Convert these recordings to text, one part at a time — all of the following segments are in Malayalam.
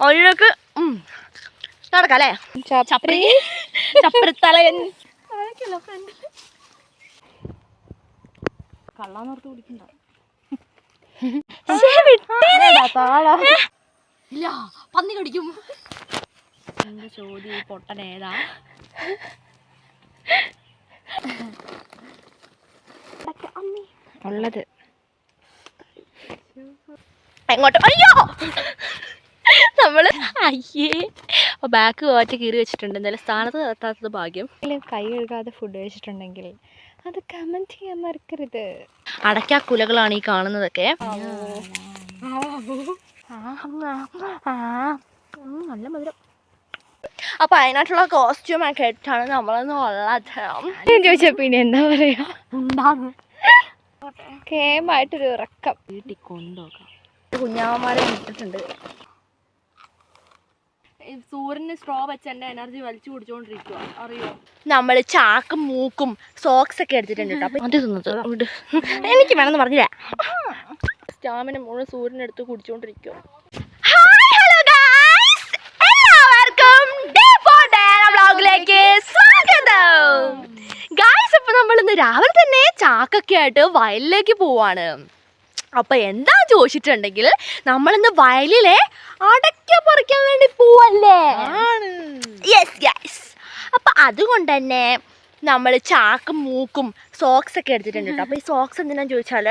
ഒഴുക്ക് നടക്കല്ലേ ചപ്പരത്തലയൻ കള്ളാന്നോർത്ത് കുടിക്കണ്ട. ഇല്ല, പന്നി കടിക്കും. എന്റെ ചോദ്യം ഈ പൊട്ടൻ ഏതാ ഉള്ളത്? എങ്ങോട്ട്? അയ്യോ, നമ്മള് അയ്യേ ബാക്ക് പോയിട്ട് കീറി വെച്ചിട്ടുണ്ട്. എന്തായാലും സ്ഥാനത്ത് എത്താത്തത് ഭാഗ്യം. കൈ കഴുകാതെ ഫുഡ് കഴിച്ചിട്ടുണ്ടെങ്കിൽ അത് കമന്റ് ചെയ്യാൻ മറക്കരുത്. അടയ്ക്ക കുലകളാണ് ഈ കാണുന്നതൊക്കെ. നല്ല മധുരം. അപ്പൊ അതിനായിട്ടുള്ള കോസ്റ്റ്യൂം ഒക്കെ ഇട്ടാണ് നമ്മളൊന്ന് ഉള്ളത്. ചോദിച്ച പിന്നെ എന്താ പറയാ, ഉണ്ടാകും കേമായിട്ടൊരു ഇറക്കം. വീട്ടിൽ കൊണ്ടുപോകാം. കുഞ്ഞാവന്മാരെ ഇട്ടിട്ടുണ്ട്. സൂര്യന് സ്ട്രോ വെച്ച് എൻ്റെ എനർജി വലിച്ചു കുടിച്ചോണ്ടിരിക്കുക, അറിയോ? നമ്മള് ചാക്കും മൂക്കും സോക്സ് ഒക്കെ എടുത്തിട്ടുണ്ട് കേട്ടോ. അപ്പൊ അത് തിന്നത് എനിക്ക് വേണമെന്ന് പറഞ്ഞില്ല. സ്റ്റാമിന മുഴുവൻ സൂര്യനെടുത്ത് കുടിച്ചോണ്ടിരിക്കുക. നമ്മളിന്ന് രാവിലെ തന്നെ ചാക്കൊക്കെ ആയിട്ട് വയലിലേക്ക് പോവാണ്. അപ്പൊ എന്താ ചോദിച്ചിട്ടുണ്ടെങ്കിൽ നമ്മളിന്ന് വയലിലെ അടയ്ക്ക പറിക്കാൻ വേണ്ടി പോവല്ലേ? Yes yes. അപ്പൊ അതുകൊണ്ട് തന്നെ നമ്മൾ ചാക്കും മൂക്കും സോക്സ് ഒക്കെ എടുത്തിട്ടുണ്ട് കേട്ടോ. അപ്പോൾ ഈ സോക്സ് എന്തിനാന്ന് ചോദിച്ചാൽ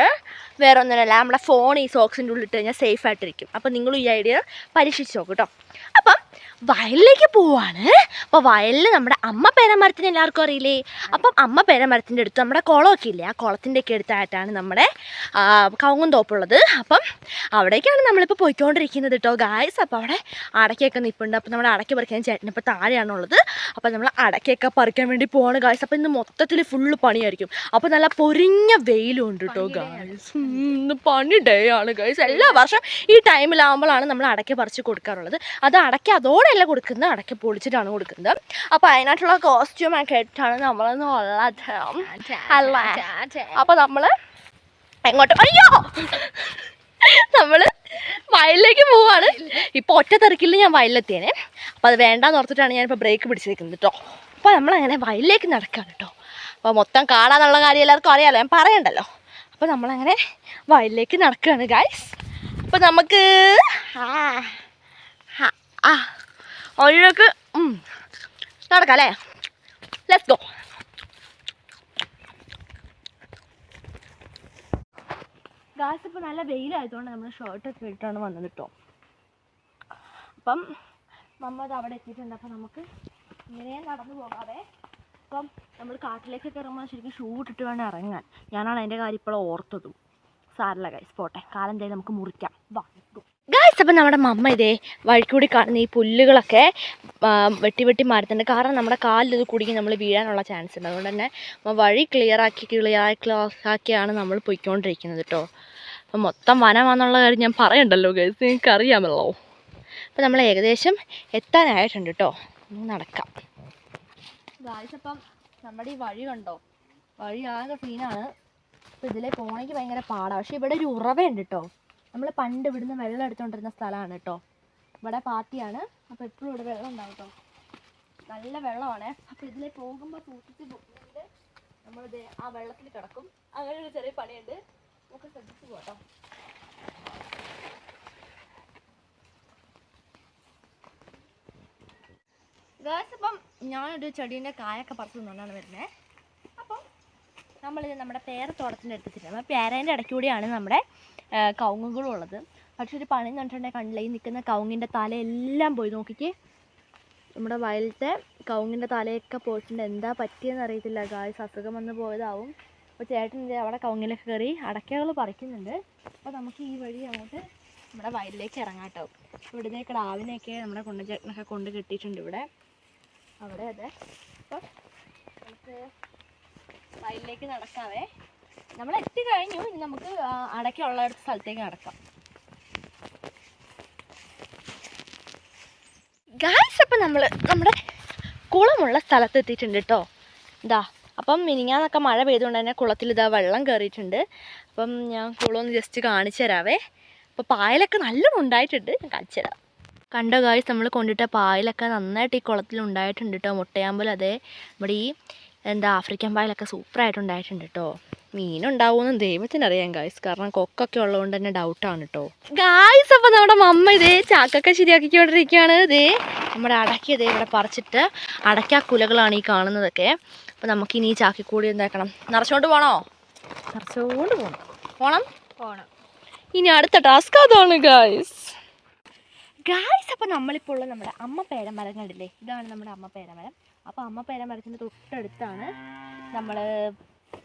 വേറെ ഒന്നിനല്ല, നമ്മുടെ ഫോൺ ഈ സോക്സിൻ്റെ ഉള്ളിൽ ഇട്ട് കഴിഞ്ഞാൽ സേഫ് ആയിട്ടിരിക്കും. അപ്പോൾ നിങ്ങളും ഈ ഐഡിയ പരീക്ഷിച്ച് നോക്കും കേട്ടോ. അപ്പം വയലിലേക്ക് പോവാണ്. അപ്പോൾ വയലിൽ നമ്മുടെ അമ്മ പേരമരത്തിന് എല്ലാവർക്കും അറിയില്ലേ? അപ്പം അമ്മ പേരമരത്തിൻ്റെ അടുത്ത് നമ്മുടെ കുളമൊക്കെ ഇല്ലേ, ആ കുളത്തിൻ്റെ ഒക്കെ അടുത്തായിട്ടാണ് നമ്മുടെ കവുങ്ങും തോപ്പുള്ളത്. അപ്പം അവിടേക്കാണ് നമ്മളിപ്പോൾ പോയിക്കൊണ്ടിരിക്കുന്നത് കേട്ടോ ഗായ്സ്. അപ്പോൾ അവിടെ അടയ്ക്കൊക്കെ നിൽപ്പുണ്ട്. അപ്പോൾ നമ്മുടെ അടയ്ക്ക പറിക്കാൻ ചേട്ടൻ ഇപ്പോൾ താഴെയാണുള്ളത്. അപ്പോൾ നമ്മൾ അടയ്ക്കൊക്കെ പറിക്കാൻ വേണ്ടി പോവാണ് ഗായ്സ്. അപ്പോൾ ഇന്ന് മൊത്തത്തിൽ ഫുള്ള് പണിയായിരിക്കും. അപ്പോൾ നല്ല പൊരിഞ്ഞ വെയിലും ഉണ്ട് കേട്ടോ ഗായ്സ്. ഇന്ന് പണി ഡേ ആണ് ഗായ്സ്. എല്ലാ വർഷം ഈ ടൈമിലാകുമ്പോഴാണ് നമ്മൾ അടയ്ക്ക പറിച്ച് കൊടുക്കാറുള്ളത്. അത് അടയ്ക്ക അതോടെയല്ല കൊടുക്കുന്നത്, അടയ്ക്ക പൊളിച്ചിട്ടാണ് കൊടുക്കുന്നത്. അപ്പോൾ അതിനായിട്ടുള്ള കോസ്റ്റ്യൂം ഒക്കെ ഇട്ടാണ് നമ്മളൊന്ന് ഉള്ളത് അല്ല. അപ്പോൾ നമ്മൾ എങ്ങോട്ട്? അയ്യോ, നമ്മള് വയലിലേക്ക് പോവാണ്. ഇപ്പൊ ഒറ്റ തെറിക്കില്ല ഞാൻ വയലിലെത്തിയേനെ. അപ്പൊ അത് വേണ്ടാന്ന് ഓർത്തിട്ടാണ് ഞാനിപ്പോ ബ്രേക്ക് പിടിച്ചിരിക്കുന്നത് കേട്ടോ. അപ്പൊ നമ്മളങ്ങനെ വയലിലേക്ക് നടക്കാണ് കേട്ടോ. അപ്പൊ മൊത്തം കാണാന്നുള്ള കാര്യം എല്ലാവർക്കും അറിയാലോ, ഞാൻ പറയണ്ടല്ലോ. അപ്പൊ നമ്മളങ്ങനെ വയലിലേക്ക് നടക്കുകയാണ് ഗായ്സ്. അപ്പൊ നമുക്ക് ഒഴുക്ക് നടക്കാം അല്ലേ? Let's go. ഗായ്സ് ഇപ്പോൾ നല്ല വെയിലായതുകൊണ്ട് നമ്മൾ ഷർട്ടൊക്കെ ഇട്ടാണ് വന്നത് കേട്ടോ. അപ്പം നമ്മൾ അവിടെ എത്തിയിട്ടുണ്ട്. അപ്പം നമുക്ക് ഇങ്ങനെ നടന്നു പോകാതെ അപ്പം നമ്മൾ കാട്ടിലേക്കൊക്കെ ഇറങ്ങുമ്പോൾ ശരിക്കും ഷൂ ഇട്ടിട്ട് വേണം ഇറങ്ങാൻ. ഞാനാണ് അതിൻ്റെ കാര്യം ഇപ്പോൾ ഓർത്തതും. സാരല്ല ഗൈസ്, പോട്ടെ, കാലം എന്തായാലും നമുക്ക് മുറിക്കാം. വാ ഗായ്സ്. അപ്പം നമ്മുടെ മമ്മ ഇതേ വഴിക്കൂടി കാണുന്ന ഈ പുല്ലുകളൊക്കെ വെട്ടി മാറ്റുന്നുണ്ട്. കാരണം നമ്മുടെ കാലിൽ ഇത് കുടുങ്ങി നമ്മൾ വീഴാനുള്ള ചാൻസ് ഉണ്ട്. അതുകൊണ്ട് തന്നെ വഴി ക്ലിയറാക്കിയാണ് നമ്മൾ പോയിക്കൊണ്ടിരിക്കുന്നത് കേട്ടോ. അപ്പം മൊത്തം വനമാണെന്നുള്ള കാര്യം ഞാൻ പറയണ്ടല്ലോ ഗൈസ്, നിങ്ങൾക്ക് അറിയാമല്ലോ. അപ്പം നമ്മൾ ഏകദേശം എത്താനായിട്ടുണ്ട് കേട്ടോ. നടക്കാം ഗായ്സ്. അപ്പം നമ്മുടെ ഈ വഴി കണ്ടോ, വഴി ആകെ സീനാണ്. അപ്പോൾ ഇതിലെ പോകണമെങ്കിൽ ഭയങ്കര പാടാണ്. പക്ഷേ ഇവിടെ ഒരു ഉറവയുണ്ട് കേട്ടോ. നമ്മൾ പണ്ട് ഇവിടുന്ന് വെള്ളം എടുത്തുകൊണ്ടിരുന്ന സ്ഥലമാണ് കേട്ടോ. ഇവിടെ പാത്തിയാണ്. അപ്പോൾ എപ്പോഴും ഇവിടെ വെള്ളം ഉണ്ടാവും കേട്ടോ, നല്ല വെള്ളമാണ്. അപ്പോൾ ഇതിലെ പോകുമ്പോൾ സൂക്ഷിച്ച് പോകുന്നുണ്ട്. നമ്മളിത് ആ വെള്ളത്തിൽ കിടക്കും. അങ്ങനെ ഒരു ചെറിയ പണിയുണ്ട്, നമുക്ക് ശ്രദ്ധിച്ച് പോട്ടോ. ഗായ്സ്, അപ്പം ഞാനൊരു ചെടീൻ്റെ കായൊക്കെ പറിച്ചു നിന്നുകൊണ്ടാണ് വരുന്നത്. അപ്പം നമ്മളിത് നമ്മുടെ പേരത്തോട്ടത്തിൻ്റെ അടുത്തിട്ട്, അപ്പോൾ പേരേൻ്റെ ഇടയ്ക്കൂടിയാണ് നമ്മുടെ കവുങ്ങുകളും ഉള്ളത്. പക്ഷെ ഒരു പണി എന്നിട്ടുണ്ടെങ്കിൽ കണ്ടില്ല, ഈ നിൽക്കുന്ന കവുങ്ങിൻ്റെ തലയെല്ലാം പോയി നോക്കിക്ക്. നമ്മുടെ വയലത്തെ കവുങ്ങിൻ്റെ തലയൊക്കെ പോയിട്ടുണ്ട്. എന്താ പറ്റിയെന്ന് അറിയത്തില്ല ഗായ്സ്, അസുഖം വന്ന് പോയതാവും. അപ്പോൾ ചേട്ടൻ അവിടെ കവുങ്ങിലൊക്കെ കയറി അടയ്ക്കകൾ പറിക്കുന്നുണ്ട്. അപ്പോൾ നമുക്ക് ഈ വഴി അങ്ങോട്ട് നമ്മുടെ വയലിലേക്ക് ഇറങ്ങാം കേട്ടോ. ഇവിടുത്തെ കിടാവിനെയൊക്കെ നമ്മുടെ ചേട്ടനൊക്കെ കൊണ്ട് കെട്ടിയിട്ടുണ്ട് ഇവിടെ, അവിടെ അതെ. അപ്പം നമുക്ക് വയലിലേക്ക് നടക്കാവേ. നമ്മൾ എത്തിക്കഴിഞ്ഞു, ഇനി നമുക്ക് അടയ്ക്കുള്ള സ്ഥലത്തേക്ക് നടക്കാം ഗായ്സ്. അപ്പം നമ്മൾ നമ്മുടെ കുളമുള്ള സ്ഥലത്ത് എത്തിയിട്ടുണ്ട് കേട്ടോ. ഇതാ അപ്പം മിനിങ്ങാന്നൊക്കെ മഴ പെയ്തുകൊണ്ട് തന്നെ കുളത്തിൽ ഇതാ വെള്ളം കയറിയിട്ടുണ്ട്. അപ്പം ഞാൻ കുളം ജസ്റ്റ് കാണിച്ചു തരാവേ. അപ്പോൾ പായലൊക്കെ നല്ലോണം ഉണ്ടായിട്ടുണ്ട്, ഞാൻ കാണിച്ചു തരാം. കണ്ടോ ഗായ്സ്, നമ്മൾ കൊണ്ടിട്ട പായലൊക്കെ നന്നായിട്ട് ഈ കുളത്തിൽ ഉണ്ടായിട്ടുണ്ട് കേട്ടോ. മുട്ടയാമ്പൽ അതെ നമ്മുടെ ഈ ആഫ്രിക്കൻ പായലൊക്കെ സൂപ്പറായിട്ടുണ്ടായിട്ടുണ്ട് കേട്ടോ. മീനുണ്ടാവുമെന്ന് ദൈവത്തിനറിയാം ഗായ്സ്, കാരണം കൊക്കൊക്കെ ഉള്ളതുകൊണ്ട് തന്നെ ഡൗട്ടാണ് കേട്ടോ ഗായ്സ്. അപ്പോൾ നമ്മുടെ മമ്മ ഇതേ ചാക്കൊക്കെ ശരിയാക്കിക്കൊണ്ടിരിക്കുകയാണ്. ഇതേ നമ്മുടെ അടയ്ക്ക ഇതേ ഇവിടെ പറിച്ചിട്ട് അടയ്ക്ക കുലകളാണ് ഈ കാണുന്നതൊക്കെ. അപ്പോൾ നമുക്കിനി ഈ ചാക്കി കൂടി എന്താക്കണം, നിറച്ചോണ്ട് പോകണോ? നിറച്ചോണ്ട് പോകണം. ഇനി അടുത്ത ടാസ്ക് അതാണ് ഗായ്സ്. അപ്പോൾ നമ്മളിപ്പോൾ ഉള്ള നമ്മുടെ അമ്മ പേരമരം കണ്ടില്ലേ, ഇതാണ് നമ്മുടെ അമ്മ പേരമരം. അപ്പോൾ അമ്മ പേരമരത്തിൻ്റെ തൊട്ടടുത്താണ് നമ്മൾ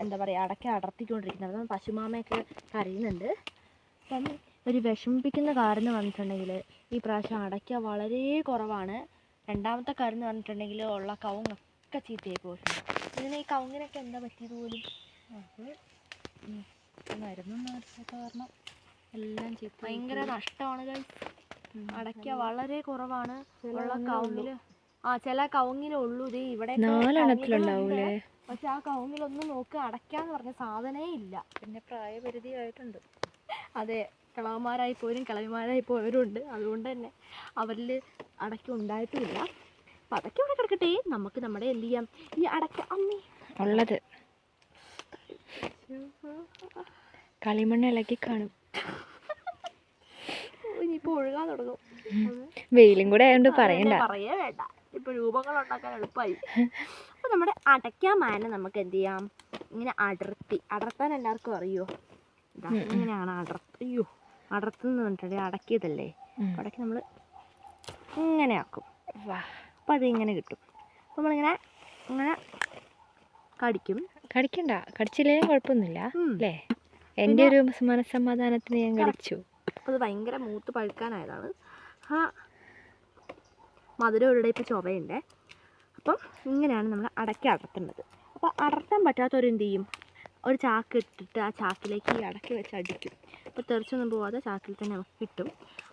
എന്താ പറയുക അടയ്ക്ക അടർത്തിക്കൊണ്ടിരിക്കുന്നത്. അപ്പം പശുമാമയൊക്കെ കരയുന്നുണ്ട്. അപ്പം ഒരു വിഷമിപ്പിക്കുന്ന കാര്യം വന്നിട്ടുണ്ടെങ്കിൽ ഈ പ്രാവശ്യം അടയ്ക്ക വളരെ കുറവാണ്. രണ്ടാമത്തെ കാര്യം വന്നിട്ടുണ്ടെങ്കിൽ ഉള്ള കവുങ്ങൊക്കെ ചീത്തയായി പോയിട്ടുണ്ട്. ഇതിന് ഈ കവുങ്ങിനൊക്കെ എന്താ പറ്റിയത് പോലും, മരുന്നൊന്നും അടിച്ചാൽ കാരണം എല്ലാം ചീത്ത, ഭയങ്കര നഷ്ടമാണ്. അടയ്ക്ക വളരെ കുറവാണ് ഉള്ള കവുങ്ങില്. ചില കവുങ്ങിലുള്ളൂ. ഇത് ഇവിടെ 4 എണ്ണത്തിലുണ്ടാവൂലേ. പക്ഷെ ആ കവുങ്ങിലൊന്നും നോക്ക്, അടയ്ക്കാന്ന് പറഞ്ഞ സാധനേ ഇല്ല. പിന്നെ പ്രായപരിധി ആയിട്ടുണ്ട്. അതെ, കിളവന്മാരായി പോയവരും കിളവിമാരായി പോയവരും ഉണ്ട്. അതുകൊണ്ട് തന്നെ അവരിൽ അടയ്ക്ക ഉണ്ടായിട്ടുമില്ല. അപ്പം അതൊക്കെ ഇവിടെ കിടക്കട്ടെ. നമുക്ക് നമ്മുടെ എന്ത് ചെയ്യാം, ഈ അടയ്ക്ക അമ്മി ഉള്ളത് കളിമണ്ണ് ഇളക്കി കാണും. ഇനിയിപ്പോൾ ഒഴുകാൻ തുടങ്ങും. വെയിലും കൂടെ ആയതുകൊണ്ട് പറയേ വേണ്ട. ഇപ്പോൾ രൂപങ്ങൾ ഉണ്ടാക്കാൻ എളുപ്പമായി. അപ്പോൾ നമ്മുടെ അടയ്ക്കാമാനെ നമുക്ക് എന്ത് ചെയ്യാം, ഇങ്ങനെ അടർത്താൻ എല്ലാവർക്കും അറിയോ? ഇങ്ങനെയാണ് അടർത്തുന്നത് പറഞ്ഞിട്ടുണ്ടെങ്കിൽ അടക്കിയതല്ലേ, അടക്കി നമ്മൾ ഇങ്ങനെ ആക്കും. അപ്പോൾ അതിങ്ങനെ കിട്ടും. അപ്പോൾ നമ്മളിങ്ങനെ ഇങ്ങനെ കടിക്കണ്ട, കടിച്ചില്ലേലും കുഴപ്പമൊന്നുമില്ല അല്ലേ. എൻ്റെ ഒരു മനസ്സമാധാനത്തിന് ഞാൻ കടിച്ചു. അപ്പോൾ അത് ഭയങ്കര മൂത്ത് പഴുക്കാനായതാണ്. മധുരം ഇവിടെ ഇപ്പോൾ ചുവയുണ്ട്. അപ്പം ഇങ്ങനെയാണ് നമ്മൾ അടയ്ക്ക അടർത്തേണ്ടത്. അപ്പോൾ അടർത്താൻ പറ്റാത്തവരെന്ത് ചെയ്യും, ഒരു ചാക്ക് ഇട്ടിട്ട് ആ ചാക്കിലേക്ക് ഈ അടയ്ക്ക വെച്ച് അടിക്കും. അപ്പോൾ തെറിച്ചൊന്നും പോവാതെ ചാക്കിൽ തന്നെ നമുക്ക് കിട്ടും.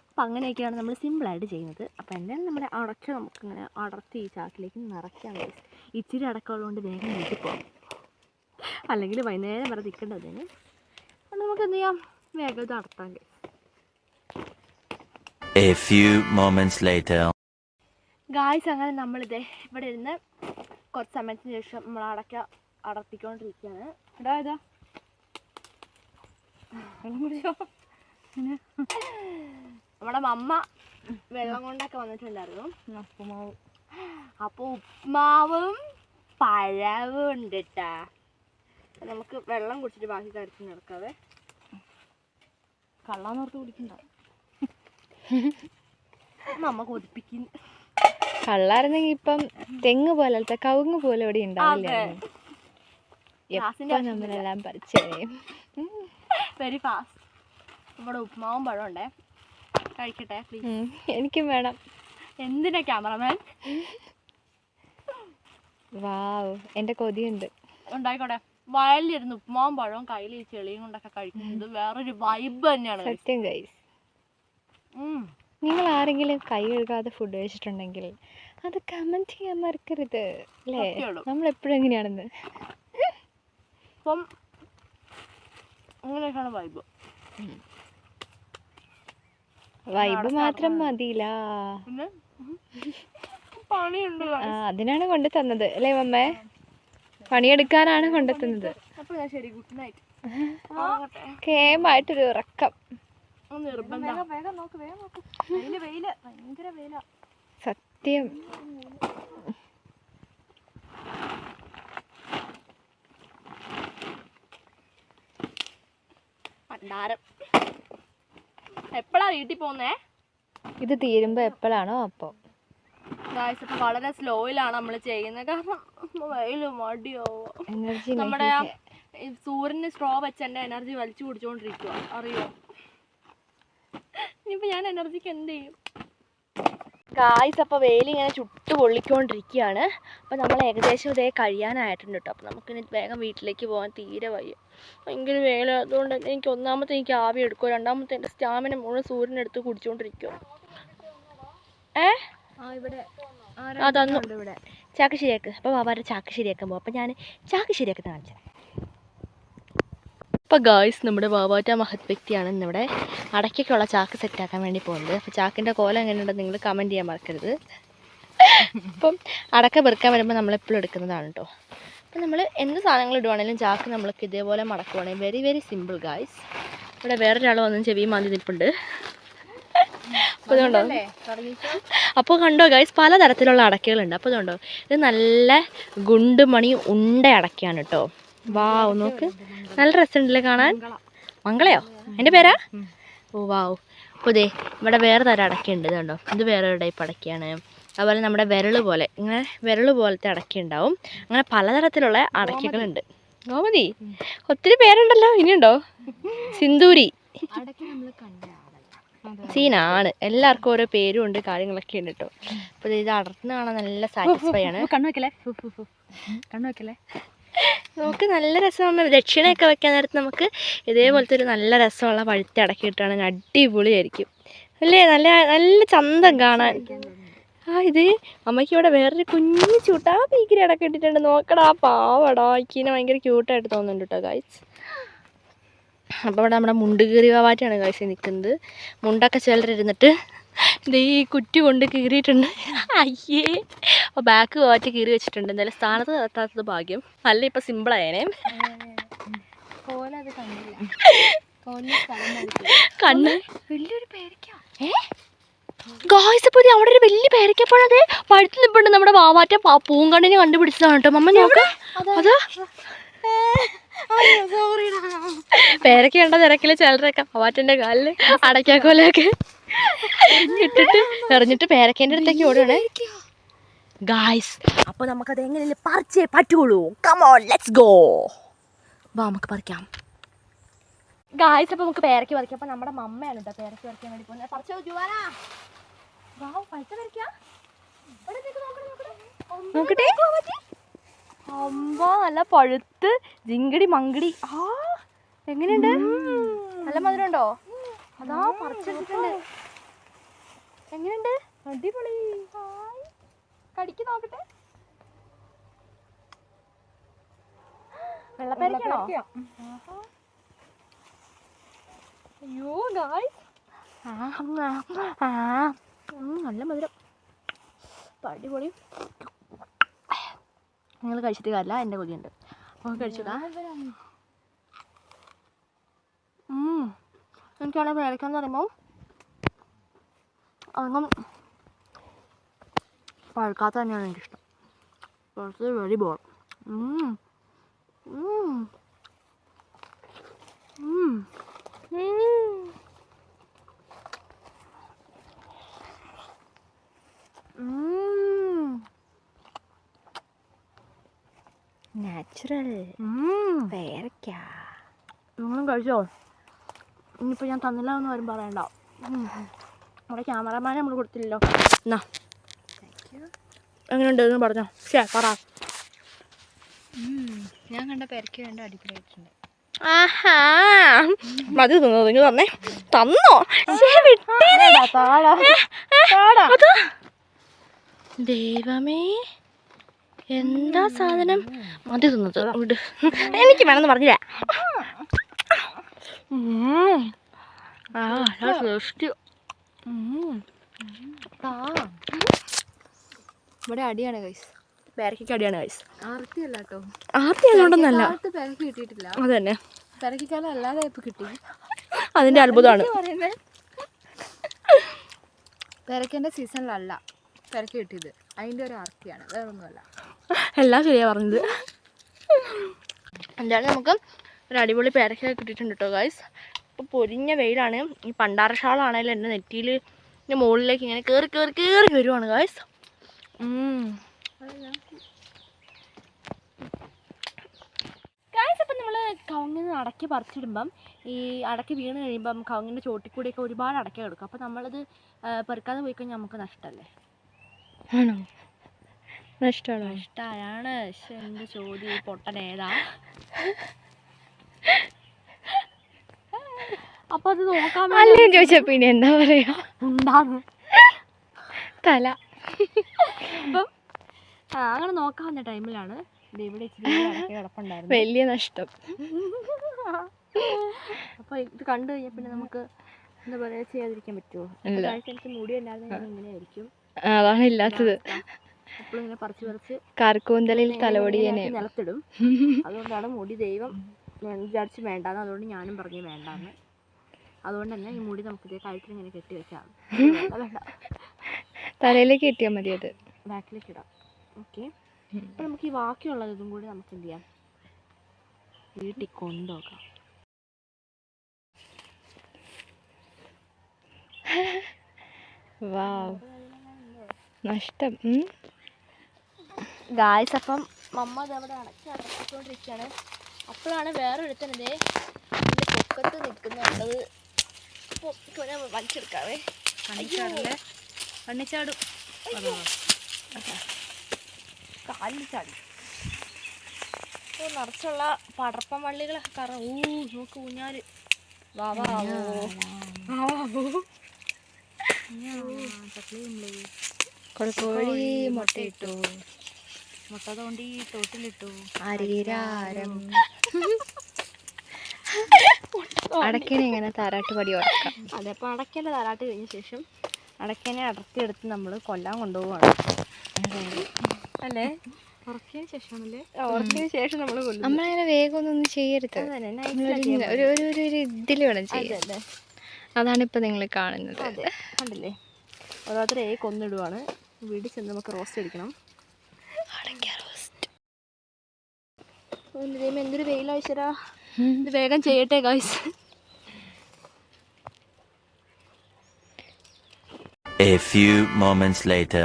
അപ്പോൾ അങ്ങനെയൊക്കെയാണ് നമ്മൾ സിമ്പിളായിട്ട് ചെയ്യുന്നത്. അപ്പോൾ എന്തായാലും നമ്മുടെ അടയ്ക്ക നമുക്കിങ്ങനെ അടർത്തി ഈ ചാക്കിലേക്ക് നിറയ്ക്കാൻ കഴിയും. ഇച്ചിരി അടക്കമുള്ളതുകൊണ്ട് വേഗം വീട്ടിൽ പോകാം, അല്ലെങ്കിൽ വൈകുന്നേരം വരെ നിൽക്കേണ്ടതിന്. അപ്പോൾ നമുക്ക് എന്ത് ചെയ്യാം, വേഗം ഇത് അടർത്താൻ കഴിയും. A few moments later. Guys, അങ്ങനെ നമ്മളിത് ഇവിടെ ഇരുന്ന് കുറച്ച് സമയത്തിന് ശേഷം നമ്മൾ അടയ്ക്ക അടർത്തിക്കൊണ്ടിരിക്കുകയാണ്. ഇതാ നമ്മുടെ മമ്മ വെള്ളം കൊണ്ടൊക്കെ വന്നിട്ടുണ്ടായിരുന്നു. ഉപ്പുമാവ്. അപ്പോൾ ഉപ്പുമാവും പഴവും ഉണ്ട് കേട്ടാ. നമുക്ക് വെള്ളം കുടിച്ചിട്ട് ബാക്കി കാര്യത്തിൽ നടക്കാവേ. കള്ളാന്നോർത്ത് കുടിക്കണ്ട, മമ്മ കൊതിപ്പിക്കുന്നു. കള്ളായിരുന്നെങ്കിൽ ഇപ്പം തെങ്ങ് പോലത്തെ കവുങ്ങ് പോലെ ഇവിടെ ഉണ്ടാവില്ല. നമ്മളെല്ലാം പറിച്ചറിയും. Very fast. ഇവിടെ ഉപ്പുമാവും പഴം ഉണ്ടേ, കഴിക്കട്ടെ പ്ലീസ്. എനിക്കും വേണം. എന്തിനാ ക്യാമറമാൻ? വാവ്, എൻ്റെ കൊതിയുണ്ട്. ഉണ്ടായിക്കോട്ടെ. വയലിലിരുന്ന് ഉപ്പുമാവും പഴവും കയ്യിൽ ഈ ചെളിയും കൊണ്ടൊക്കെ കഴിക്കുന്നത് വേറൊരു വൈബ് തന്നെയാണ്. സത്യം ഗൈസ്. നിങ്ങൾ ആരെങ്കിലും കൈ കഴുകാതെ ഫുഡ് കഴിച്ചിട്ടുണ്ടെങ്കിൽ അത് കമന്റ് ചെയ്യാൻ മറക്കരുത് അല്ലേ. നമ്മളെപ്പോഴും എങ്ങനെയാണെന്ന്. അപ്പം അങ്ങനെയൊക്കെയാണ് വൈബ്. വൈബ് മാത്രം മതിയില്ല, പണിയുണ്ട്. അതിനാണ് കൊണ്ടു തന്നത് അല്ലേ മമ്മേ, പണിയെടുക്കാനാണ് കൊണ്ടെത്തുന്നത്. ശരി, ഗുഡ് നൈറ്റ്. കേമായിട്ടൊരു ഉറക്കം. സത്യം. എപ്പോഴാ വീട്ടിൽ പോന്നേ? ഇത് തീരുമ്പോ എപ്പോഴാണോ അപ്പൊ. വളരെ സ്ലോയിലാണ് നമ്മൾ ചെയ്യുന്നത്, കാരണം വെയില് മടിയാവോ. എനർജി നമ്മുടെ സൂര്യന് സ്ട്രോ വെച്ച് എന്റെ എനർജി വലിച്ചു കുടിച്ചോണ്ടിരിക്കുക, അറിയോ? ഇനിയിപ്പോൾ ഞാൻ എനർജിക്ക് എന്ത് ചെയ്യും ഗായ്സ്? അപ്പോൾ വെയിലിങ്ങനെ ചുട്ട് പൊള്ളിക്കൊണ്ടിരിക്കുകയാണ്. അപ്പോൾ നമ്മൾ ഏകദേശം ഇതേ കഴിയാനായിട്ടുണ്ട് കേട്ടോ. അപ്പോൾ നമുക്കിനി വേഗം വീട്ടിലേക്ക് പോകാൻ തീരെ വയ്യ, ഭയങ്കര വെയിൽ. അതുകൊണ്ട് എനിക്ക് ഒന്നാമത്തെ എനിക്ക് ആവി എടുക്കുമോ, രണ്ടാമത്തെ എൻ്റെ സ്റ്റാമിന മുഴുവൻ സൂര്യനെടുത്ത് കുടിച്ചുകൊണ്ടിരിക്കുമോ. അതൊന്നും ചാക്ക് ശരിയാക്ക്. അപ്പോൾ വാവാരുടെ ചാക്ക് ശരിയാക്കാൻ പോകും. അപ്പോൾ ഞാൻ ചാക്ക് ശരിയാക്കുന്നത് കാണിച്ചു. അപ്പോൾ ഗായ്സ് നമ്മുടെ വാവാറ്റ മഹത് വ്യക്തിയാണ് ഇന്നിവിടെ അടയ്ക്കൊക്കെയുള്ള ചാക്ക് സെറ്റാക്കാൻ വേണ്ടി പോകുന്നത്. അപ്പോൾ ചാക്കിൻ്റെ കോലം എങ്ങനെയുണ്ടെന്ന് നിങ്ങൾ കമൻറ്റ് ചെയ്യാൻ മറക്കരുത്. അപ്പം അടക്ക പെറുക്കാൻ വരുമ്പോൾ നമ്മളെപ്പോഴും എടുക്കുന്നതാണ് കേട്ടോ. അപ്പം നമ്മൾ എന്ത് സാധനങ്ങൾ ഇടുവാണെങ്കിലും ചാക്ക് നമ്മൾക്ക് ഇതേപോലെ മടക്കുവാണെങ്കിൽ വെരി വെരി സിമ്പിൾ ഗായ്സ്. ഇവിടെ വേറൊരാൾ വന്ന് ചെവി മാന്തി നിൽപ്പുണ്ട്. അപ്പോൾ ഇതുണ്ടോ, അപ്പോൾ കണ്ടോ ഗായ്സ്, പലതരത്തിലുള്ള അടക്കകളുണ്ട്. അപ്പോൾ ഇതുണ്ടോ, ഇത് നല്ല ഗുണ്ടുമണി ഉണ്ട അടക്കയാണ് കേട്ടോ. വാവ്, നോക്ക് നല്ല രസമുണ്ടല്ലേ കാണാൻ. മംഗളയോ എൻ്റെ പേരാ? ഓ വാവ്. അപ്പോൾ ഇതേ ഇവിടെ വേറെ തരം അടക്കയുണ്ട്. ഇതുണ്ടോ, ഇത് വേറെ ടൈപ്പ് അടക്കയാണ്. അതുപോലെ നമ്മുടെ പോലെ ഇങ്ങനെ വിരൽ പോലത്തെ അടക്കയുണ്ടാവും. അങ്ങനെ പലതരത്തിലുള്ള അടക്കകളുണ്ട്. ഗോമതി, ഒത്തിരി പേരുണ്ടല്ലോ. ഇനിയുണ്ടോ? സിന്ദൂരി സീനാണ്. എല്ലാവർക്കും ഓരോ പേരും ഉണ്ട്, കാര്യങ്ങളൊക്കെ ഉണ്ട് കേട്ടോ. അപ്പോൾ ഇത് അടർന്ന് കാണാൻ നല്ല സാറ്റിസ്ഫൈ ആണ്. കണ്ണു വെക്കല്ലേ. നമുക്ക് നല്ല രസമാണ്. ദക്ഷിണയൊക്കെ വെക്കാൻ നേരത്ത് നമുക്ക് ഇതേപോലത്തെ ഒരു നല്ല രസമുള്ള പഴുത്ത അടക്കി കിട്ടുകയാണെങ്കിൽ അടിപൊളിയായിരിക്കും അല്ലേ? നല്ല നല്ല ചന്തം കാണാൻ. ഇത് അമ്മയ്ക്ക് ഇവിടെ വേറൊരു കുഞ്ഞു ചൂട്ടാ പീക്കിരി അടക്കം ഇട്ടിട്ടുണ്ട്. നോക്കടാ, പാവടാ, ഇക്കിനെ ഭയങ്കര ക്യൂട്ടായിട്ട് തോന്നുന്നുണ്ട് കേട്ടോ ഗായ്സ്. അപ്പോൾ ഇവിടെ നമ്മുടെ മുണ്ട് കീറി വാവാറ്റാണ് ഗായ്സ് നിൽക്കുന്നത്. മുണ്ടൊക്കെ ചിലരിരുന്നിട്ട് ഇത് ഈ കുറ്റി കൊണ്ട് കീറിയിട്ടുണ്ട്. അയ്യേ, അപ്പോൾ ബാക്ക് വാറ്റ് കീറി വെച്ചിട്ടുണ്ട്. എന്തായാലും സ്ഥാനത്ത് എത്താത്തത് ഭാഗ്യം. നല്ല ഇപ്പം സിമ്പിളായേനെ. കണ്ണ് വലിയൊരു പേരയ്ക്ക. ഗായ്സ്, ഇപ്പോൾ അവിടെ ഒരു വലിയ പേരയ്ക്കപ്പോഴത് പഴുത്ത് നിൽപ്പുണ്ട്. നമ്മുടെ വാവാറ്റ പൂങ്കണ്ണിനെ കണ്ടുപിടിച്ചതാണ് കേട്ടോ. മമ്മ നോക്ക്, അതാ പേരയ്ക്ക കണ്ട തിരക്കില് ചിലരൊക്കെ വാവാറ്റൻ്റെ കാലിൽ അടയ്ക്കാക്കോലൊക്കെ ഇട്ടിട്ട് എറിഞ്ഞിട്ട് പേരക്കേൻ്റെ അടുത്തേക്ക് ഓടുകയാണ് ഗായ്സ്. അപ്പോൾ നമുക്കത് എങ്ങനെയല്ലേ പറിച്ചേ പറ്റുള്ളൂ. Come on, let's go. വാ, നമുക്ക് പറിക്കാം ഗായ്സ്. അപ്പോൾ നമുക്ക് പേരയ്ക്ക് പറിക്കാം. അപ്പോൾ നമ്മുടെ മമ്മയാണ് കേട്ടോ പേരയ്ക്ക് പറിക്കാൻ വേണ്ടി പോകുന്നത്. പറിച്ചോ ജുവാനാ. വാ, പഴുത്ത പേരയ്ക്കാ. നോക്കട്ടെ. അമ്പ നല്ല പഴുത്ത് ജിങ്കടി മങ്കടി. ആ, എങ്ങനെയുണ്ട്? നല്ല മധുരം ഉണ്ടോ? അതാ പറിച്ചെടുത്തിട്ടുണ്ട്. എങ്ങനെയുണ്ട്? അടിപൊളി. കടിക്ക് നോക്കട്ടെ. വെള്ളപ്പേരയ്ക്കാണോ? അയ്യോ ഗായ്സ്, നല്ല മധുരം, അടിപൊളി. നിങ്ങൾ കഴിച്ചിട്ട് കാര്യമില്ല, എൻ്റെ കൊതിയുണ്ട്. അപ്പോൾ കഴിച്ചിടാ. എനിക്കാണെങ്കിൽ പേരയ്ക്കാന്ന് പറയുമ്പോൾ അതൊന്നും പഴുക്കാത്ത തന്നെയാണ് എനിക്കിഷ്ടം. കുറച്ച് വെരി ബോൾ. നാച്ചുറൽ പേരയ്ക്ക. നിങ്ങളും കഴിച്ചോ? ഇനിയിപ്പോൾ ഞാൻ തന്നില്ല എന്ന് വരും പറയണ്ട. നമ്മുടെ ക്യാമറമാനെ നമ്മൾ കൊടുത്തില്ലല്ലോ. എന്നാ എങ്ങനെയുണ്ട് എന്ന് പറഞ്ഞോ. പറ. ഞാൻ കണ്ട പേരയ്ക്ക വേണ്ട അടിപൊളിയായിട്ടുണ്ട്. ആഹാ, മതി തിന്നോ? നിങ്ങൾ തന്നേ തന്നോ? ദൈവമേ, എന്താ സാധനം? മതി തിന്നത് വിട്, എനിക്ക് വേണമെന്ന് പറഞ്ഞില്ല. ഇവിടെ അടിയാണ് ഗൈസ്. പേരയ്ക്ക് അടിയാണ് ഗൈസ്. ആർത്തിയല്ല കേട്ടോ. ആർത്തി അതുകൊണ്ടൊന്നല്ല, പേരയ്ക്ക് കിട്ടിയിട്ടില്ല. അത് തന്നെ, പേരയ്ക്കാലം അല്ലാതെ ഇപ്പം കിട്ടി. അതിൻ്റെ അത്ഭുതമാണ്. പേരയ്ക്കൻ്റെ സീസണിലല്ല പേരയ്ക്ക കിട്ടിയത്, അതിൻ്റെ ഒരു ആർത്തിയാണ്, വേറെ ഒന്നുമല്ല. എല്ലാം ശരിയാ പറഞ്ഞത്. എന്തായാലും നമുക്ക് ഒരു അടിപൊളി പേരയ്ക്ക കിട്ടിയിട്ടുണ്ട് കേട്ടോ ഗൈസ്. ഇപ്പോൾ പൊരിഞ്ഞ വെയിലാണ്. ഈ പണ്ടാര ഷാളാണെങ്കിലും എൻ്റെ നെറ്റിയിൽ എൻ്റെ മുകളിലേക്ക് ഇങ്ങനെ കയറി കയറി കയറി വരുവാണ് ഗൈസ്. ഗൈസ്, അപ്പം നമ്മൾ കവുങ്ങിന് അടയ്ക്ക് പറിച്ചിടുമ്പം ഈ അടയ്ക്ക് വീണ് കഴിയുമ്പം കവുങ്ങിൻ്റെ ചോട്ടിക്കൂടിയൊക്കെ ഒരുപാട് അടയ്ക്ക കിടക്കും. അപ്പം നമ്മളത് പെറുക്കാതെ പോയി കഴിഞ്ഞാൽ നമുക്ക് നഷ്ടമല്ലേ? ആണോ? നഷ്ടമാണോ? നഷ്ടമാണ്. പക്ഷെ എൻ്റെ ചോദ്യം ഈ പൊട്ടനേതാ? അപ്പോൾ അത് നോക്കാൻ അല്ലേ ചോദിച്ചാൽ പിന്നെ എന്താ പറയുക? ഉണ്ടാകും തല. അപ്പം അങ്ങനെ നോക്കാവുന്ന ടൈമിലാണ് ഇവിടെ ഇച്ചിരി അടക്ക കിടപ്പുണ്ടായിരുന്നു. വലിയ നഷ്ടം. അപ്പോൾ ഇത് കണ്ടു കഴിഞ്ഞാൽ പിന്നെ നമുക്ക് എന്താ പറയുക ചെയ്യാതിരിക്കാൻ പറ്റുമോ? എനിക്ക് മുടി ഉണ്ടായിരുന്ന ഞാൻ ഇങ്ങനെ ആയിരിക്കും. അതാണ് ഇല്ലാത്തത്. എപ്പോഴും ഇങ്ങനെ പറിച്ച് കാർക്കൂന്തലിൽ തലവടിയേനെ നിലത്തിടും. അതുകൊണ്ടാണ് മുടി ദൈവം വിചാരിച്ച് വേണ്ടാന്ന്. അതുകൊണ്ട് ഞാനും പറഞ്ഞു വേണ്ടാന്ന്. അതുകൊണ്ട് തന്നെ ഈ മുടി നമുക്ക് ഇതേ കഴുത്തിൽ ഇങ്ങനെ കെട്ടി വെക്കാം. വേണ്ട, തലയിലേക്ക് കെട്ടിയാൽ മതി. അത് ബാക്കിലേക്ക് ഇടാം. ഓക്കെ. അപ്പോൾ നമുക്ക് ഈ ബാക്കിയുള്ളത് ഇതും കൂടി നമുക്ക് എന്ത് ചെയ്യാം, വീട്ടിൽ കൊണ്ടുപോകാം. വാവ്, നഷ്ടം. ഗായ്സ്, അപ്പം മമ്മ അതവിടെ അടച്ചുകൊണ്ടിരിക്കുകയാണ്. അപ്പോഴാണ് വേറൊരുത്തനതേ ഇതിൻ്റെ പൊക്കത്ത് നിൽക്കുന്നുള്ളത്. വലിച്ചെടുക്കാവേ. കണ്ണിച്ചാടും, കാലിൽ ചാടി. നിറച്ചുള്ള പടർപ്പം വള്ളികളൊക്കെ കാരണം നോക്ക് ഊഞ്ഞാല്. കോഴി മുട്ടയിട്ടു, മുട്ട തോണ്ടി തോട്ടിലിട്ടു. അരീരാരം. അടയ്ക്കനെ ഇങ്ങനെ താരാട്ട് പടി ഉറക്കാം. അതെ, അപ്പോൾ അടയ്ക്കേൻ്റെ താരാട്ട് കഴിഞ്ഞ ശേഷം അടയ്ക്കനെ അടർത്തിയെടുത്ത് നമ്മൾ കൊല്ലാൻ കൊണ്ടുപോവാണ് അല്ലേ? ഉറക്കിയതിന് ശേഷമാണല്ലേ? ഉറക്കിയതിന് ശേഷം നമ്മൾ കൊല്ലും. നമ്മളങ്ങനെ വേഗം ഒന്നും ചെയ്യരുത്. ഒരു ഇതിൽ വേണം ചെയ്യാൻ. അതാണ് ഇപ്പം നിങ്ങൾ കാണുന്നത്. അതെ, കണ്ടില്ലേ? ഓരോരുത്തരെ കൊന്നിടുവാണ്. വീട്ടിൽ ചെന്ന് നമുക്ക് റോസ്റ്റ് അടിക്കണം. എന്തൊരു വെയിലാഴ്ചരാ. ഇത് വേഗം ചെയ്യട്ടെ guys. A few moments later.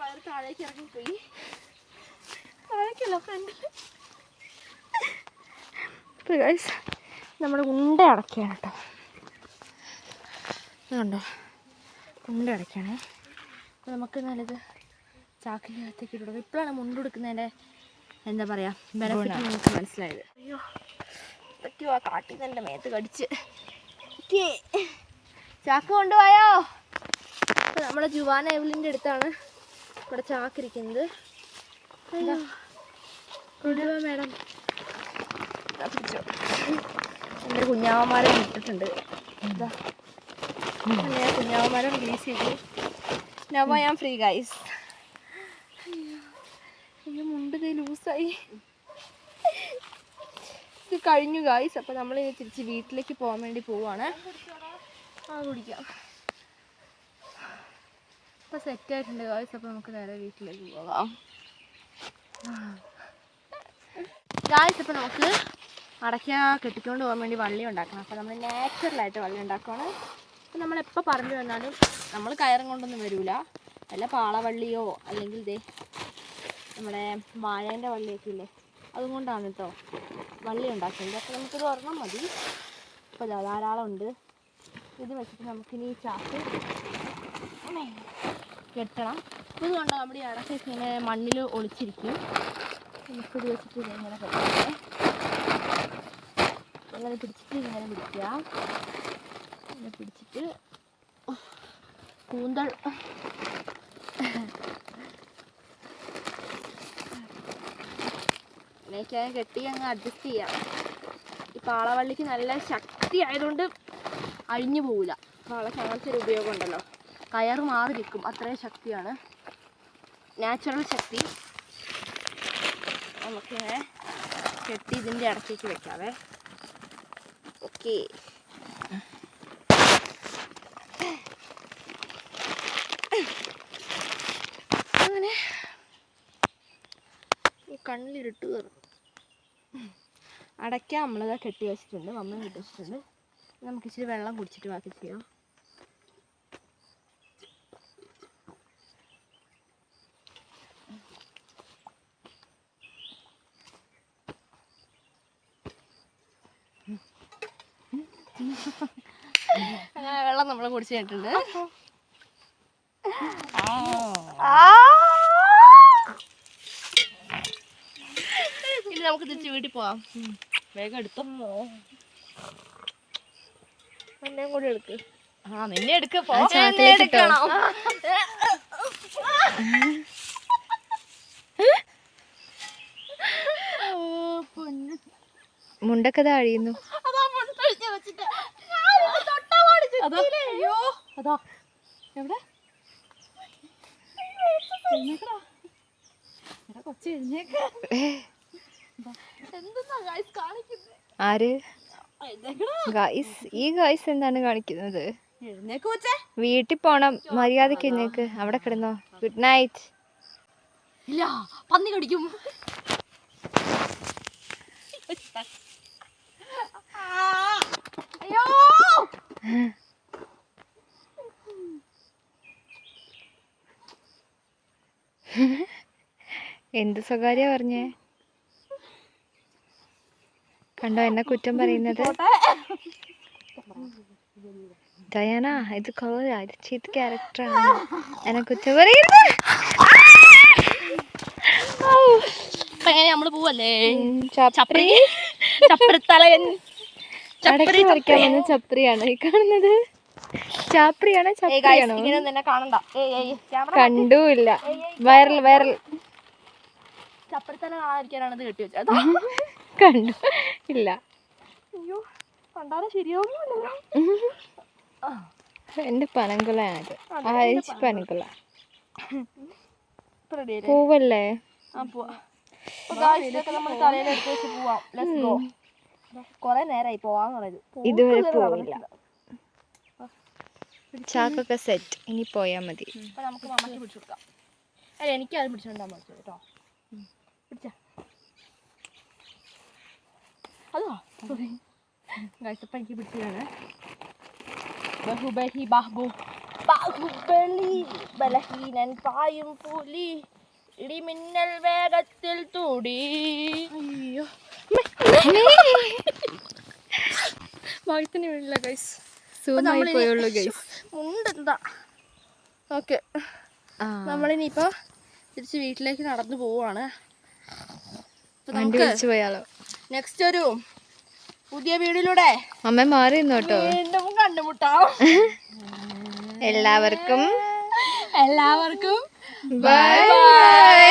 വയറ് താഴേക്ക് ഇറങ്ങിപ്പോയി. താഴേക്കല്ല, ഫ്രണ്ടിൽ. ഗൈസ്, നമ്മുടെ ഉണ്ട അടയ്ക്കുകയാണ് കേട്ടോ. ഇതുണ്ടോ, ഉണ്ട അടയ്ക്കുകയാണേ. അപ്പോൾ നമുക്ക് നല്ലത് ചാക്കിൻ്റെ അകത്തേക്ക് ഇടുക. ഇപ്പോഴാണ് മുണ്ടെടുക്കുന്നതിൻ്റെ എന്താ പറയുക ബെനിഫിറ്റ് നിങ്ങൾക്ക് മനസ്സിലായത്. അയ്യോ, പറ്റുമോ? കാട്ടി നല്ല മേത്ത് കടിച്ച്. ചാക്ക് കൊണ്ടുപോയോ? അപ്പോൾ നമ്മുടെ ജുവാന എവലിൻ്റെ അടുത്താണ് ഇവിടെ ചാക്കിരിക്കുന്നത്. അയ്യോ, കൊണ്ടുപോവാ മേഡം. പിടിച്ചോ. എൻ്റെ കുഞ്ഞാവന്മാരെ ഇട്ടിട്ടുണ്ട്. എന്താ കുഞ്ഞാവന്മാരെ റിലീസ് ചെയ്തു. നവ ഞാൻ ഫ്രീ ഗൈസ്. അയ്യോ, മുണ്ട് കൈ ലൂസായി. ഇത് കഴിഞ്ഞു ഗൈസ്. അപ്പോൾ നമ്മൾ ഇനി തിരിച്ച് വീട്ടിലേക്ക് പോകാൻ വേണ്ടി പോവാണ്. കുടിക്കാം. അപ്പോൾ സെറ്റായിട്ടുണ്ട് ഗൈസ്. അപ്പോൾ നമുക്ക് നേരെ വീട്ടിലേക്ക് പോകാം ഗൈസ്. അപ്പോൾ നമുക്ക് അടയ്ക്ക കെട്ടിക്കൊണ്ട് പോകാൻ വേണ്ടി വള്ളി ഉണ്ടാക്കണം. അപ്പോൾ നമ്മൾ നാച്ചുറലായിട്ട് വള്ളി ഉണ്ടാക്കുകയാണ്. അപ്പോൾ നമ്മളെപ്പോൾ പറഞ്ഞു തന്നാലും നമ്മൾ കയറും കൊണ്ടൊന്നും വരില്ല. വല്ല പാളവള്ളിയോ അല്ലെങ്കിൽ ദേ നമ്മുടെ വാഴേൻ്റെ വള്ളിയൊക്കെ ഇല്ലേ, അതുകൊണ്ടാണ് കേട്ടോ വള്ളി ഉണ്ടാക്കുന്നത്. അപ്പോൾ നമുക്കിത് ഒരെണ്ണം മതി. അപ്പോൾ ധാരാളം ഉണ്ട്. ഇത് വെച്ചിട്ട് നമുക്കിനി ഈ ചാക്ക് കെട്ടണം. ഇത് കണ്ടോ, നമ്മുടെ ഈ അടക്കൊക്കെ ഇങ്ങനെ മണ്ണിൽ ഒളിച്ചിരിക്കും. നമുക്കിത് വെച്ചിട്ട് ഇങ്ങനെ കെട്ടണേ. ഇങ്ങനെ പിടിച്ചിട്ട് ഇങ്ങനെ പിടിക്കുക. ഇങ്ങനെ പിടിച്ചിട്ട് കൂന്തൽ ഇതിനൊക്കെ കെട്ടി അങ്ങ് അഡ്ജസ്റ്റ് ചെയ്യാം. ഈ പാളവള്ളിക്ക് നല്ല ശക്തി ആയതുകൊണ്ട് അഴിഞ്ഞു പോവില്ല. പാളയ്ക്ക് അങ്ങനത്തെ ഒരു ഉപയോഗം ഉണ്ടല്ലോ, കയറ് മാറി നിൽക്കും. അത്രയും ശക്തിയാണ്, നാച്ചുറൽ ശക്തി. നമുക്കിങ്ങനെ കെട്ടി ഇതിൻ്റെ ഇടത്തേക്ക് വെക്കാവേ. ഓക്കെ. അങ്ങനെ കണ്ണിലിട്ട് കയറും. അടയ്ക്ക നമ്മളത് കെട്ടി വെച്ചിട്ടുണ്ട്, മമ്മ കെട്ടി വെച്ചിട്ടുണ്ട്. നമുക്ക് ഇച്ചിരി വെള്ളം കുടിച്ചിട്ട് ബാക്കി ചെയ്യാം. അങ്ങനെ വെള്ളം നമ്മൾ കുടിച്ച് കഴിഞ്ഞിട്ടുണ്ട്. ഇനി നമുക്ക് തിരിച്ച് വീട്ടിൽ പോവാം. വേഗം എടുത്തോ. എന്നെ കൂടി എടുക്ക്. ആ നിന്നെ എടുക്ക പോ. എന്നെ ചാക്കിലേക്ക് ഇട്ടോ. എടുക്കണം. മുണ്ടൊക്കെ താഴിയുന്നു. അതാ മുണ്ട് ഒഴിച്ച് വെച്ചിട്ട്. ഞാനിത് തൊട്ടാ പാട് ചുറ്റിയില്ലേ. അയ്യോ അതാ എവിടെ കൊച്ചു എഴുന്നേക്ക. എന്തെന്നാ ഗൈസ് കാണിക്കുന്നത്? ആര് ഗൈസ്? ഈ ഗൈസ് എന്താണ് കാണിക്കുന്നത്? എഴുന്നേക്ക് വെച്ചേ. വീട്ടിൽ പോണം, മര്യാദക്ക് എഴുന്നേക്ക്. അവിടെ കിടന്നോ. Good night. ഇല്ല, പന്നി കടിക്കും. അയ്യോ എന്ത് സ്വകാര്യ പറഞ്ഞേ? കണ്ടോ എന്നെ കുറ്റം പറയുന്നത്? ഡയാന, ഇത് കൊള്ളാ, ഇത് ചീത്ത ക്യാരക്ടറാണ്. എന്നെ കുറ്റം പറയുന്നത്. നമ്മള് പോവല്ലേ? ചപ്രി ചപ്രിത്തലയൻ. ചടക്കി പറിക്കാൻ വന്ന ചപ്രിയാണ് ഈ കാണുന്നത്. ചാപ്രിയാണോ ചപ്രിയാണോ? നിന്നെ കാണണ്ട. കണ്ടൂല്ല. Viral viral. ചപ്രിത്തല കാണാതിരിക്കാനാണ് ഇത് കെട്ടി വെച്ചത്. കണ്ടു ഇല്ല. അയ്യോ കണ്ടാലും ശരിയാവുന്നില്ലല്ലോ. എന്റെ പനങ്കുളയാണത്. ആയിരത്തി പനങ്കുള പൂവല്ലേ? നമ്മൾ തലയിലെടുത്ത് വെച്ച് പോവാം. Let's go. കൊറേ നേരമായി പോവാന്ന് പറയുന്നത്. ഇതുവരെ പോയില്ല. ചാക്കൊക്കെ സെറ്റ്. ഇനി പോയാ മതി. അപ്പൊ നമുക്ക് മമ്മക്ക് പിടിച്ചു കൊടുക്കാം. അല്ല എനിക്ക് അത് പിടിച്ചോണ്ടാ മതി കേട്ടോ. പിടിച്ച അതോ ഗൈസപ്പ എനിക്ക് പിടിച്ചതാണ്. ബഹുബലി ബാഹു ബാഹുബലി ബലഹീനൻ പായും പുലി ഇടിമിന്നൽ വേഗത്തിൽ തൂടി. അയ്യോ വഴുത്തിന് വീഴില്ല ഗൈസ്. സൂമായി പോയുള്ളൂ ഗൈസ്. മുണ്ടെന്താ? ഓക്കെ, നമ്മളിനിയിപ്പോ തിരിച്ച് വീട്ടിലേക്ക് നടന്നു പോവാണ്. വണ്ടി വിളിച്ചു പോയാലോ? നെക്സ്റ്റ് ഒരു പുതിയ വീടിലൂടെ അമ്മ മാറി നിന്നോട്ടോ. വീണ്ടും കണ്ടുമുട്ടാം. എല്ലാവർക്കും എല്ലാവർക്കും ബൈ ബൈ.